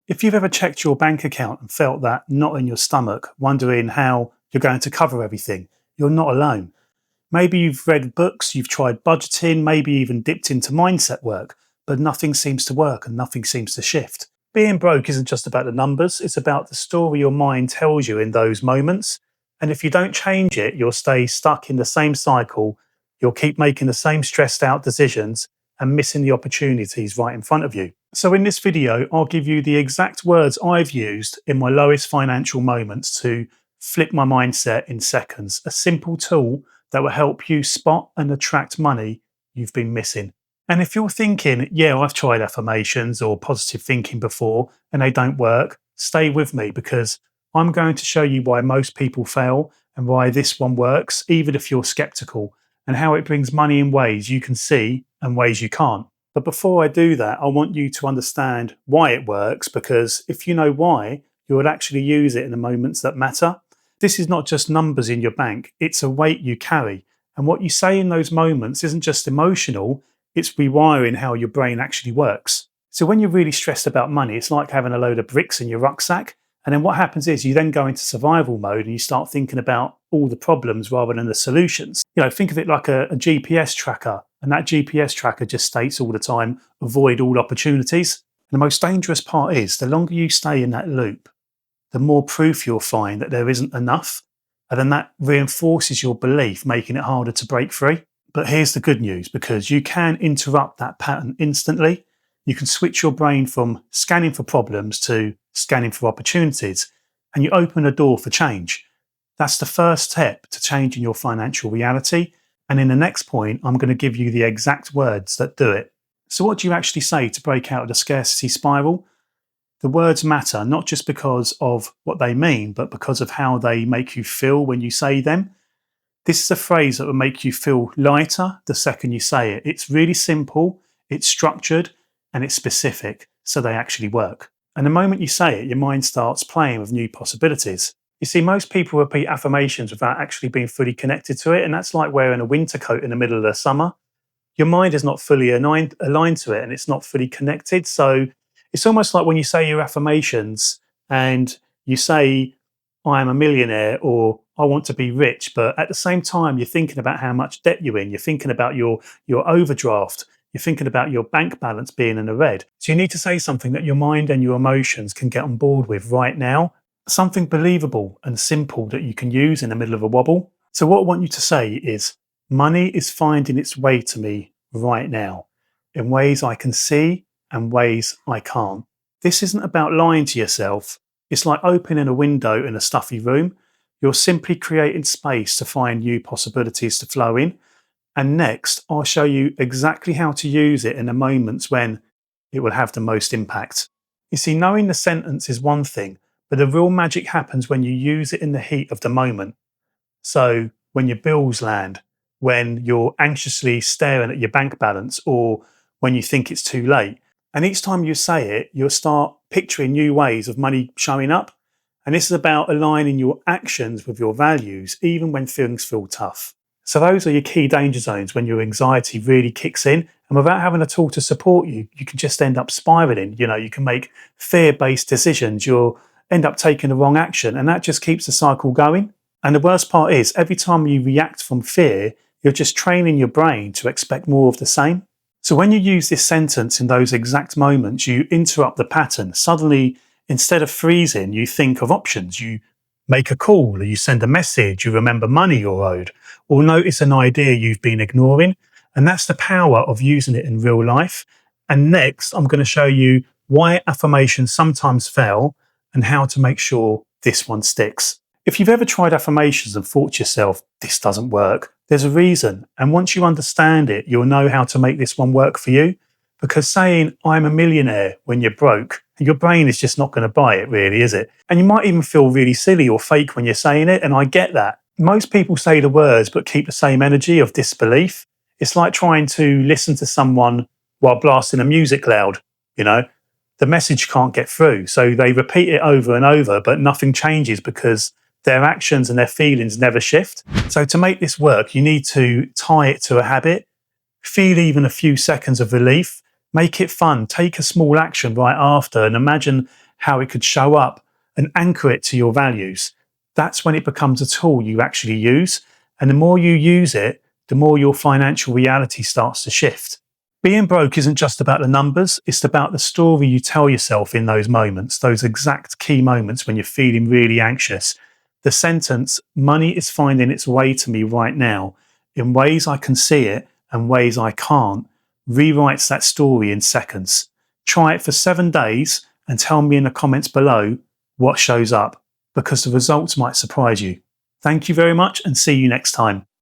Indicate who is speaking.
Speaker 1: If you've ever checked your bank account and felt that knot in your stomach, wondering how you're going to cover everything, you're not alone. Maybe you've read books, you've tried budgeting, maybe even dipped into mindset work, but nothing seems to work and nothing seems to shift. Being broke isn't just about the numbers, it's about the story your mind tells you in those moments. And if you don't change it, you'll stay stuck in the same cycle, you'll keep making the same stressed out decisions and missing the opportunities right in front of you. So in this video, I'll give you the exact words I've used in my lowest financial moments to flip my mindset in seconds. A simple tool that will help you spot and attract money you've been missing. And if you're thinking, yeah, I've tried affirmations or positive thinking before and they don't work, stay with me because I'm going to show you why most people fail and why this one works, even if you're skeptical, and how it brings money in ways you can see and ways you can't. But before I do that, I want you to understand why it works, because if you know why, you would actually use it in the moments that matter. This is not just numbers in your bank, it's a weight you carry. And what you say in those moments isn't just emotional, it's rewiring how your brain actually works. So when you're really stressed about money, it's like having a load of bricks in your rucksack. And then what happens is you then go into survival mode and you start thinking about all the problems rather than the solutions. Think of it like a GPS tracker, and that GPS tracker just states all the time, avoid all opportunities. And the most dangerous part is the longer you stay in that loop, the more proof you'll find that there isn't enough. And then that reinforces your belief, making it harder to break free. But here's the good news, because you can interrupt that pattern instantly. You can switch your brain from scanning for problems to scanning for opportunities, and you open a door for change. That's the first step to changing your financial reality. And in the next point, I'm going to give you the exact words that do it. So what do you actually say to break out of the scarcity spiral? The words matter, not just because of what they mean, but because of how they make you feel when you say them. This is a phrase that will make you feel lighter the second you say it. It's really simple, it's structured, and it's specific, so they actually work. And the moment you say it, your mind starts playing with new possibilities. You see, most people repeat affirmations without actually being fully connected to it, and that's like wearing a winter coat in the middle of the summer. Your mind is not fully aligned to it, and it's not fully connected. So it's almost like when you say your affirmations and you say, I am a millionaire, or I want to be rich, but at the same time, you're thinking about how much debt you're in. You're thinking about your overdraft. You're thinking about your bank balance being in the red. So you need to say something that your mind and your emotions can get on board with right now. Something believable and simple that you can use in the middle of a wobble. So what I want you to say is, money is finding its way to me right now in ways I can see and ways I can't. This isn't about lying to yourself. It's like opening a window in a stuffy room. You're simply creating space to find new possibilities to flow in. And next, I'll show you exactly how to use it in the moments when it will have the most impact. You see, knowing the sentence is one thing, but the real magic happens when you use it in the heat of the moment. So when your bills land, when you're anxiously staring at your bank balance, or when you think it's too late. And each time you say it, you'll start picturing new ways of money showing up. And this is about aligning your actions with your values, even when things feel tough. So those are your key danger zones when your anxiety really kicks in. And without having a tool to support you, you can just end up spiraling. You can make fear-based decisions. You'll end up taking the wrong action, and that just keeps the cycle going. And the worst part is, every time you react from fear, you're just training your brain to expect more of the same. So when you use this sentence in those exact moments, you interrupt the pattern. Suddenly, instead of freezing, you think of options. You make a call, or you send a message, you remember money you're owed, or notice an idea you've been ignoring. And that's the power of using it in real life. And next, I'm going to show you why affirmations sometimes fail and how to make sure this one sticks. If you've ever tried affirmations and thought to yourself, this doesn't work, there's a reason. And once you understand it, you'll know how to make this one work for you. Because saying, I'm a millionaire when you're broke, your brain is just not going to buy it, really, is it? And you might even feel really silly or fake when you're saying it, and I get that. Most people say the words but keep the same energy of disbelief. It's like trying to listen to someone while blasting the music loud, The message can't get through, so they repeat it over and over, but nothing changes because their actions and their feelings never shift. So to make this work, you need to tie it to a habit, feel even a few seconds of relief, make it fun, take a small action right after, and imagine how it could show up, and anchor it to your values. That's when it becomes a tool you actually use. And the more you use it, the more your financial reality starts to shift. Being broke isn't just about the numbers, it's about the story you tell yourself in those moments, those exact key moments when you're feeling really anxious. The sentence, money is finding its way to me right now, in ways I can see it and ways I can't, rewrites that story in seconds. Try it for 7 days and tell me in the comments below what shows up, because the results might surprise you. Thank you very much and see you next time.